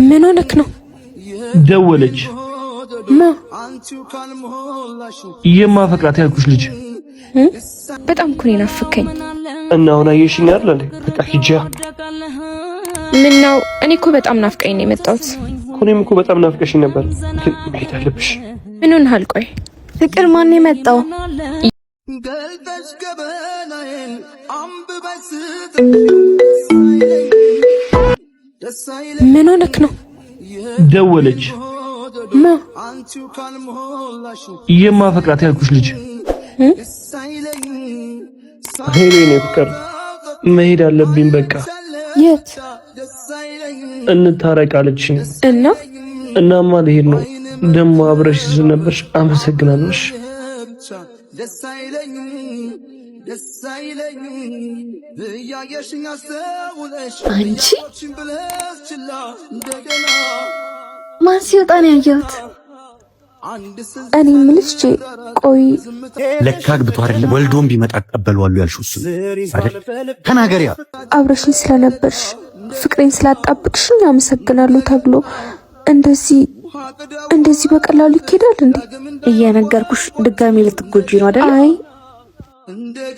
ምን ሆነክ ነው? ደወለች። ማ? የማፈቅራት ያልኩሽ ልጅ። በጣም እኮ ነው ናፍከኝ። እና አሁን አየሽኝ አይደል? በቃ ሂጂ። ምን ነው? እኔ እኮ በጣም ናፍቀኝ ነው የመጣሁት። እኔም እኮ በጣም ናፍቀሽኝ ነበር፣ ግን መሄድ አለብሽ። ምን ሆነሃል? ቆይ ፍቅር ማን የመጣው? ምን ሆነክ ነው? ደወለች። ማ? የማፈቅራት ያልኩሽ ልጅ። ሄሎ የኔ ፍቅር፣ መሄድ አለብኝ በቃ። የት? እንታረቃለች። እናማ ልሄድ ነው። ደሞ አብረሽ ስለነበርሽ አመሰግናለሽ። አንቺ ማን ሲወጣ ነው ያየሁት? እኔ ምንሽ ቆይ ለካ አግብቶ አይደለም ወልዶም ቢመጣ አቀበለዋለሁ ያልሽው እሱ አይደል? ተናገሪያ። አብረሽኝ ስለነበርሽ ፍቅሬን ስላጣብቅሽኝ አመሰግናለሁ ተብሎ እንደዚህ በቀላሉ ይኬዳል እንዴ? እየነገርኩሽ ድጋሚ ልትጎጂ ነው አይደል? አይ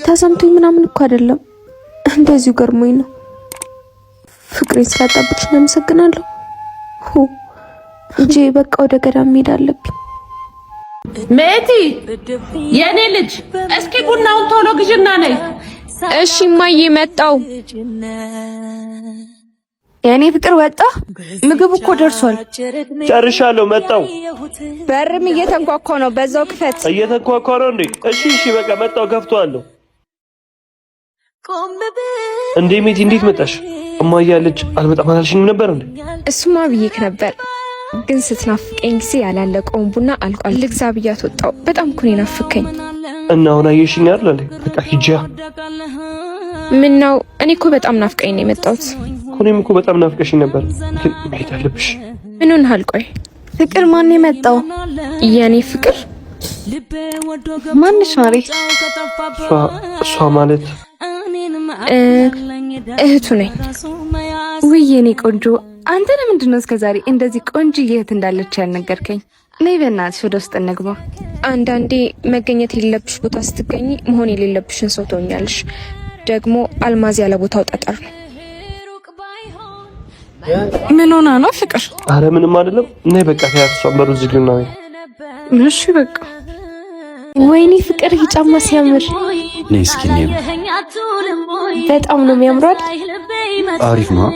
ተሰምቶኝ ምናምን እኮ አይደለም፣ እንደዚሁ ገርሞኝ ነው። ፍቅሬን ስላጣብቅሽኝ አመሰግናለሁ እንጂ በቃ ወደ ገዳም መሄድ አለብኝ። ሜቲ የኔ ልጅ እስኪ ቡናውን ቶሎ ግዥና ነይ። እሺ ማዬ መጣው። የኔ ፍቅር ወጣ። ምግብ እኮ ደርሷል። ጨርሻለሁ፣ መጣው። በርም እየተንኳኳ ነው፣ በዛው ክፈት። እየተንኳኳ ነው እንዴ? እሺ በቃ መጣው፣ ከፍቷለሁ። እንዴ ሜቲ እንዴት መጣሽ? እማዬ ያለች አልመጣም አላልሽኝም ነበር እንዴ? እሱማ ብዬሽ ነበር፣ ግን ስትናፍቀኝ ጊዜ ያላለቀውን ቡና አልቋል። ልግዛ ብያት ወጣው። በጣም እኮ ነው ናፍቀኝ። እና አሁን አየሽኝ አይደል? በቃ ሂጂ። ምን ነው? እኔ እኮ በጣም ናፍቀኝ ነው የመጣሁት። እኔም እኮ በጣም ናፍቀሽኝ ነበር፣ ግን መሄድ አለብሽ። ምን ሆነሃል? ቆይ ፍቅር ማን የመጣው? የኔ ፍቅር ማንሽ ማሪ? እሷ ማለት እህቱ ነኝ። ውይ የኔ ቆንጆ፣ አንተ ለምንድን ነው እስከዛሬ እንደዚህ ቆንጆ እህት እንዳለች ያልነገርከኝ? ነይ በእናትሽ ወደ ውስጥ እንግባ። አንዳንዴ መገኘት የሌለብሽ ቦታ ስትገኝ መሆን የሌለብሽን ሰው ትሆኛለሽ። ደግሞ አልማዝ ያለ ቦታው ጠጠር ነው። ምን ሆና ነው ፍቅር? አረ ምንም አይደለም። ነይ በቃ ተያትሷን በሩ ዝግና ነው። እሺ በቃ። ወይኔ ፍቅር ጫማ ሲያምር። ነይ እስኪ ነይ። በጣም ነው የሚያምራል። አሪፍ ነው።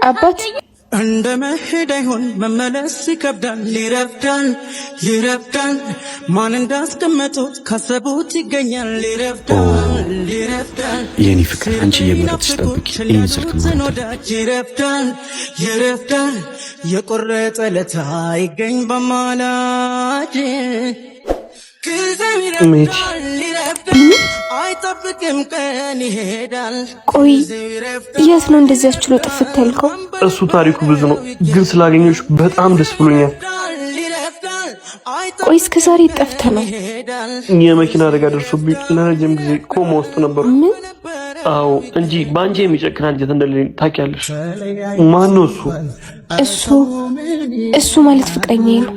አባት እንደ መሄድ አይሆን መመለስ ይከብዳል። ሊረፍዳል ማን እንዳስቀመጡት ካሰቡት ይገኛል። ሊረፍዳል የኔ ፍቅር አንቺ እየመረጥሽ ጠብቂ። ይሄን ስልክ ማለት ይረፍዳል የቆረጠ ለታ ይገኝ በማላጅ ሜቲ አይጠብቅም ቀን ይሄዳል። ቆይ የት ነው እንደዚህ አስችሎ ጥፍት ያልከው? እሱ ታሪኩ ብዙ ነው፣ ግን ስላገኘሽ በጣም ደስ ብሎኛል። ቆይ እስከ ዛሬ ጠፍተህ ነው? የመኪና አደጋ ደርሶብኝ ለረጅም ጊዜ ኮማ ውስጥ ነበርኩ። ምን? አዎ እንጂ በአንቺ የሚጨክን አንጀት እንደሌለኝ ታውቂያለሽ። ማን ነው እሱ? እሱ ማለት ፍቅረኛዬ ነው።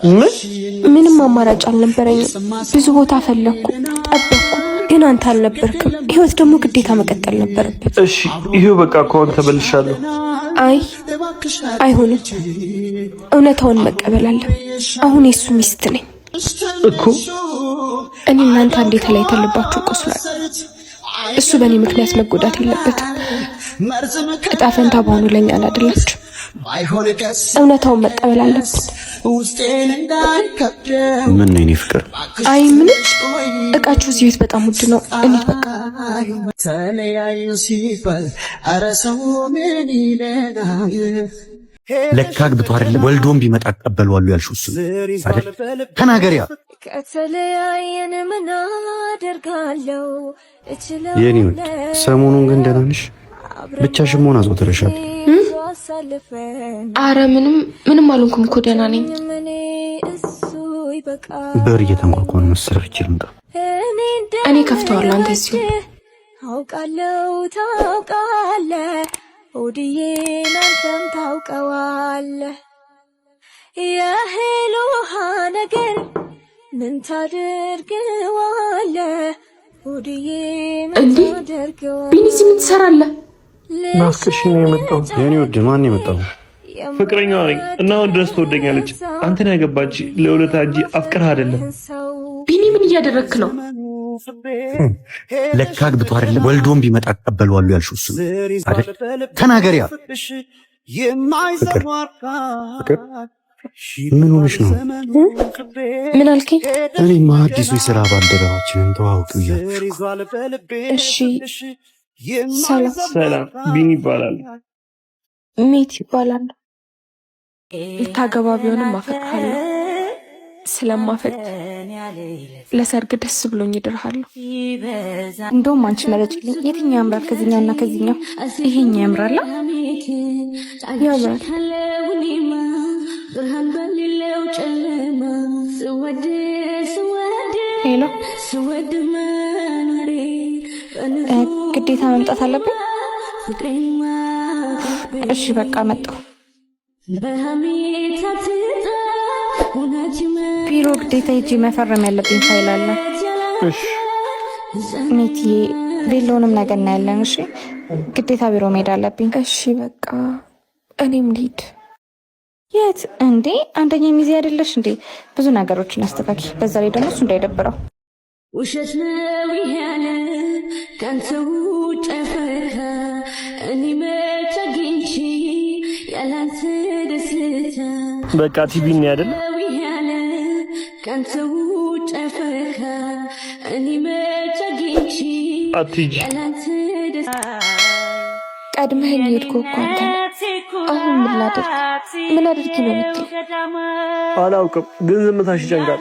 ምን? ምንም አማራጭ አልነበረኝም። ብዙ ቦታ ፈለኩ፣ ጠበቅኩ፣ ግን አንተ አልነበርክም። ህይወት ደግሞ ግዴታ መቀጠል ነበረበት። እሺ ይሄው በቃ ከሆነ ተበልሻለሁ። አይሆንም። እውነታውን መቀበል አለ። አሁን የሱ ሚስት ነኝ እኮ። እኔ እናንተ አንዴ ተለያይተን ልባችሁ ቆስሏል። እሱ በእኔ ምክንያት መጎዳት የለበትም። ዕጣ ፈንታ በሆኑ ለኛ አላደላችሁ። እውነታውን መቀበል አለብን። ምን ነው የኔ ፍቅር? አይ ምንም። እቃችሁ እዚህ ቤት በጣም ውድ ነው። እንሂድ በቃ። ተለያዩ ሲባል ኧረ ሰው ምን ይለናል? ለካ አግብቶ አይደለም ወልዶም ቢመጣ አቀበለዋለሁ ያልሽው እሱ አይደል? ተናገሪያ። ከተለያየን ምን አደርጋለሁ? የኔ ውድ ሰሞኑን ግን ደህና ነሽ? ብቻሽን መሆን አዘውትረሻል። አረ ምንም አልሆንኩም እኮ ደህና ነኝ። በር እየተንኳኳ ነው መሰለኝ። ልምጣ? እኔ ከፍተዋለሁ። አንተ እዚሁ አውቃለሁ ታውቃለህ ሆድዬ ናንተም ታውቀዋለህ የህሉሃ ነገር ምን ታደርገዋለህ ሆድዬ ምን ታደርገዋለህ ቢኒስ ምን ትሰራለህ ናፍቅሽ ነው የመጣው የኔ ወድ ማን የመጣው ፍቅረኛዋ ነኝ እና አሁን ድረስ ትወደኛለች አንተን ያገባች ለውለታ እንጂ አፍቅርህ አይደለም ቢኒ ምን እያደረክ ነው ለካ አግብቶ አይደለም ወልዶም ቢመጣ ተቀበልዋለሁ ያልሽው እሱ አይደል ተናገሪያ ፍቅር ምን ሆነሽ ነው ምን አልከኝ እኔማ አዲሱ የሥራ ባልደረባችንን ተዋውቁ እያልኩ እሺ ሰላም ቢኒ ይባላል ሜት ይባላል ልታገባ ቢሆንም አፈቅርሃለሁ ስለማፈቅ ለሰርግ ደስ ብሎኝ እድርሃለሁ እንደውም አንቺ መረጭልኝ የትኛው ያምራል ከዚህኛውና ከዚህኛው ይሄኛው ያምራል ያምራል ሄሎ ግዴታ መምጣት አለብኝ እሺ በቃ መጣሁ ቢሮ ግዴታ ሂጂ መፈረም ያለብኝ ፋይል አለ እሺ ሜትዬ ሌሎንም ነገር እናያለን እሺ ግዴታ ቢሮ መሄድ አለብኝ እሺ በቃ እኔም ልሂድ የት እንዴ አንደኛ ሚዜ አይደለሽ እንዴ ብዙ ነገሮችን አስተካኪ በዛ ላይ ደግሞ እሱ እንዳይደብረው ውሸት ነው ይሄን ካንተው ጨፈካ እኔ መጨግንቺ ያላንተ ደስታ በቃ ቲቪ ነው አይደል ካንተው ጨፈካ እኔ መጨግንቺ አትጂ ያላንተ ደስታ ቀድመኸኝ ሄድኩ እኮ አንተ አሁን ምን ላድርግ ምን አድርጊ ነው የምትል አላውቅም ግን ዝምታሽ ይጨንቃል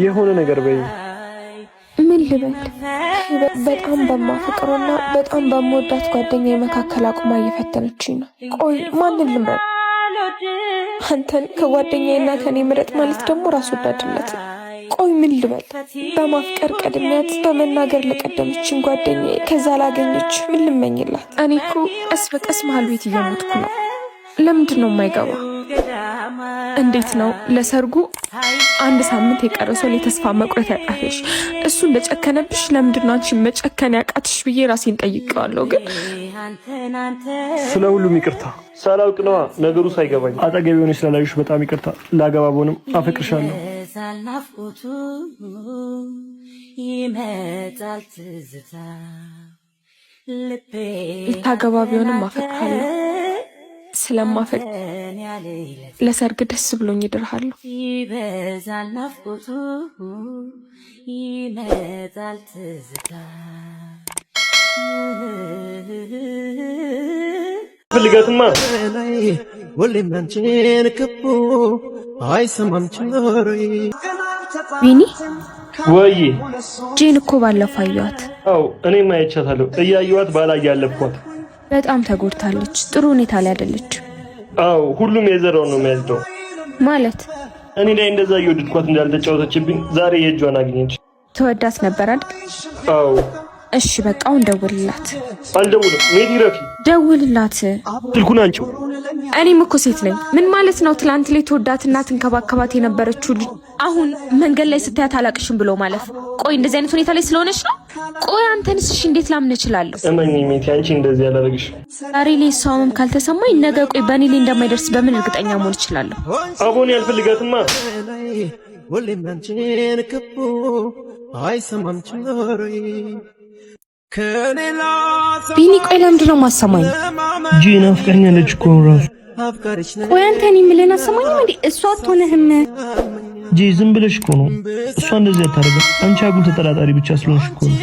የሆነ ነገር በይ ምን ልበል በጣም በማፈቅረውና በጣም በምወዳት ጓደኛዬ መካከል አቁማ እየፈተነችኝ ነው ቆይ ማንን ልምረጥ አንተን ከጓደኛዬና ከኔ ምረጥ ማለት ደግሞ ራስ ወዳድነት ቆይ ምን ልበል በማፍቀር ቀድሚያት በመናገር ለቀደመችን ጓደኛዬ ከዛ ላገኘች ምን ልመኝላት እኔ እኮ ቀስ በቀስ መሀል ቤት እየሞትኩ ነው ለምንድን ነው የማይገባ እንዴት ነው ለሰርጉ አንድ ሳምንት የቀረሰው ለተስፋ መቁረጥ ያቃተሽ እሱ እንደጨከነብሽ ለምንድን ነው አንቺ መጨከን ያቃተሽ ብዬ ራሴን ጠይቀዋለሁ ግን ስለ ሁሉም ይቅርታ ሳላውቅ ነዋ ነገሩ ሳይገባኝ አጠገብ ሆነሽ ስላላዩሽ በጣም ይቅርታ ላገባቦንም አፈቅርሻለሁ ሳልናፍቆቱ ይመጣል ትዝታ ልቤ ልታገባ ቢሆንም አፈቅርሃለሁ ስለማፈቅ ለሰርግ ደስ ብሎኝ እድርሃለሁ ይበዛል ናፍቆቱ ይመጣል ትዝታ ፍልጋትማ ወለም አንቺን ከቦ አይሰማም ቸሮይ ቢኒ ወይ ጄን እኮ ባለፈው አየኋት አው እኔም አይቻታለሁ እያየኋት ባላየ ያለፍኳት በጣም ተጎድታለች ጥሩ ሁኔታ ላይ አይደለች አው ሁሉም የዘራው ነው የሚያዝደው ማለት እኔ ላይ እንደዛ እየወደድኳት እንዳልተጫወተችብኝ ዛሬ የእጇን አገኘች ተወዳት ነበር አይደል አው እሺ በቃ አሁን ደውልላት አልደውልም ሜዲ ረፊ ደውልላት ስልኩን አንቺው እኔም እኮ ሴት ነኝ ምን ማለት ነው ትላንት ላይ ተወዳትና ትንከባከባት የነበረችው ልጅ አሁን መንገድ ላይ ስታያት አላቅሽም ብሎ ማለፍ ቆይ እንደዚህ አይነት ሁኔታ ላይ ስለሆነች ነው ቆይ አንተንስ እሺ እንዴት ላምን እችላለሁ እመኚኝ ሜቲ አንቺ እንደዚህ ያላረግሽ ዛሬ ላይ ሰውም ካልተሰማኝ ነገ ቆይ በኔ ላይ እንደማይደርስ በምን እርግጠኛ መሆን እችላለሁ አቦን ያልፈልጋትማ ወለም አንቺን ከቦ አይሰማም ቸሮይ ቢኒ ቆይ ለምንድን ነው የማሰማኝ ጂና አፍቅረኛለች እኮ ራሱ ቆይ አንተ እኔ የምልህን አሰማኝም እንዴ እሷ አትሆንህም ጂ ዝም ብለሽ እኮ ነው እሷ እንደዚህ አታረጋም አንቺ አጉል ተጠራጣሪ ብቻ ስለሆንሽ እኮ ነው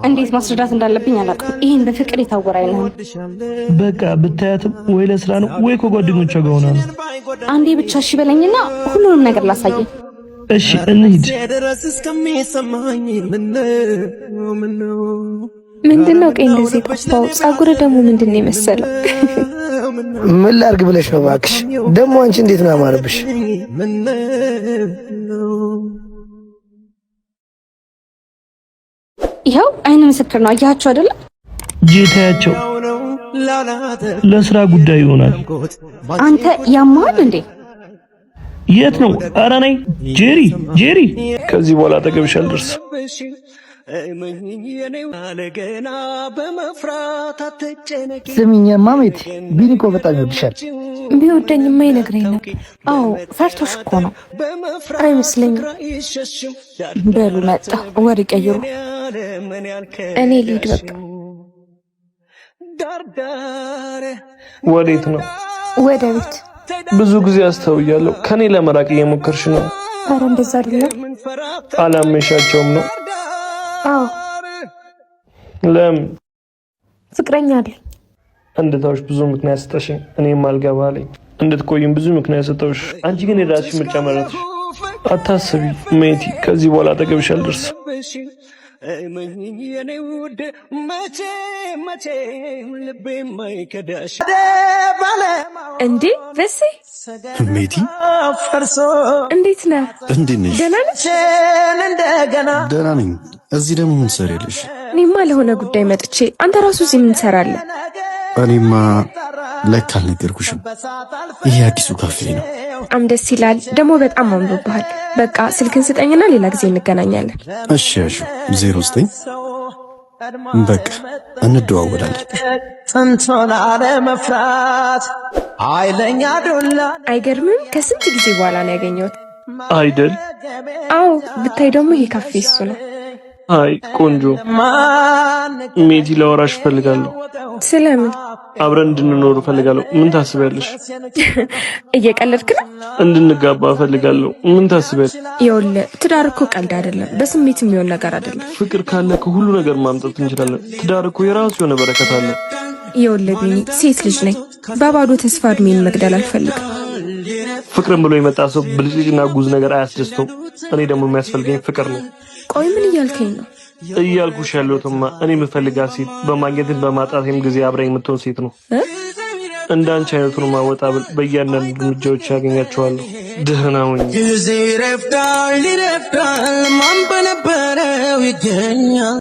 እንዴት ማስረዳት እንዳለብኝ አላውቅም ይሄን በፍቅር የታወረ አይደለም በቃ ብታያትም ወይ ለስራ ነው ወይ ከጓደኞቿ ጋር ሆና ነው አንዴ ብቻ እሺ በለኝና ሁሉንም ነገር ላሳየ እሺ እንሂድ ድረስ እስከሚሰማኝ ምንድነው ቀይ እንደዚህ ቆስጣው ጸጉር ደግሞ ምንድነው የመሰለው ምን ላርግ ብለሽ ነው እባክሽ ደግሞ አንቺ እንዴት ነው ያማረብሽ ይኸው አይን ምስክር ነው። አያቸው አይደለ? ጄታያቸው ለስራ ጉዳይ ይሆናል። አንተ ያማል እንዴ? የት ነው? ኧረ ነይ ጄሪ፣ ከዚህ በኋላ አጠገብሽ አልደርስም። ስሚኝማ ሜቲ፣ ቢኒ እኮ በጣም ይወድሻል። ቢወደኝማ ይነግረኝ ነበር። አዎ ፈርቶሽ እኮ ነው። አይመስለኝም። በሉ መጣ፣ ወሬ ቀይሩ። እኔ ልሂድ በቃ። ወዴት ነው? ወደ ቤት። ብዙ ጊዜ አስተውያለሁ። ከኔ ለመራቅ እየሞከርሽ ነው። ኧረ እንደዛ አይደለም። አላመሻቸውም ነው? አዎ። ለምን? ፍቅረኛ አለኝ። እንድታውሽ ብዙ ምክንያት ሰጠሽኝ። እኔም አልገባ አለኝ። እንድትቆይም ብዙ ምክንያት ሰጠውሽ። አንቺ ግን የራስሽ ምርጫ መረጥሽ። አታስቢ ሜቲ፣ ከዚህ በኋላ አጠገብሽ አልደርስም። እንዴ በሴ ሜቲ እንዴት ነህ? እንዴት ነሽ? ደህና ነሽ? ደህና ነኝ። እዚህ ደግሞ ምን ትሰሪያለሽ? እኔማ ለሆነ ጉዳይ መጥቼ፣ አንተ ራሱ እዚህ ምን ትሰራለህ? እኔማ ለካ አልነገርኩሽም። ይሄ አዲሱ ካፌ ነው። በጣም ደስ ይላል። ደግሞ በጣም አምሮብሃል። በቃ ስልክን ስጠኝና ሌላ ጊዜ እንገናኛለን። እሺ ያሹ 09 በቃ እንደዋወላለን። ጥንቶን አለመፍራት ኃይለኛ ዱላ። አይገርምም? ከስንት ጊዜ በኋላ ነው ያገኘሁት አይደል? አዎ። ብታይ ደግሞ ይሄ ካፌ እሱ ነው። አይ ቆንጆ ሜቲ፣ ላወራሽ እፈልጋለሁ። ስለምን? አብረን እንድንኖር እፈልጋለሁ። ምን ታስቢያለሽ? እየቀለድክ ነው? እንድንጋባ እፈልጋለሁ። ምን ታስቢያለሽ? ይኸውልህ ትዳር እኮ ቀልድ አይደለም። በስሜት የሚሆን ነገር አይደለም። ፍቅር ካለ ከሁሉ ነገር ማምጣት እንችላለን። ትዳር እኮ የራሱ የሆነ በረከት አለ። ይኸውልህ ቢኒ፣ ሴት ልጅ ነኝ። በባዶ ተስፋ እድሜን መግደል አልፈልግም። ፍቅርን ብሎ የመጣ ሰው ብልጭልጭና ጉዝ ነገር አያስደስተውም። እኔ ደግሞ የሚያስፈልገኝ ፍቅር ነው። ቆይ ምን እያልከኝ ነው? እያልኩሽ ያለሁትማ እኔ የምፈልጋት ሴት በማግኘትን በማጣቴም ጊዜ አብራኝ የምትሆን ሴት ነው። እንዳንቺ አይነቱን ማወጣብል በእያንዳንዱ እርምጃዎች ያገኛቸዋለሁ። ደህና ሁኚ። ጊዜ ረፍዳል ማን በነበረው ይገኛል።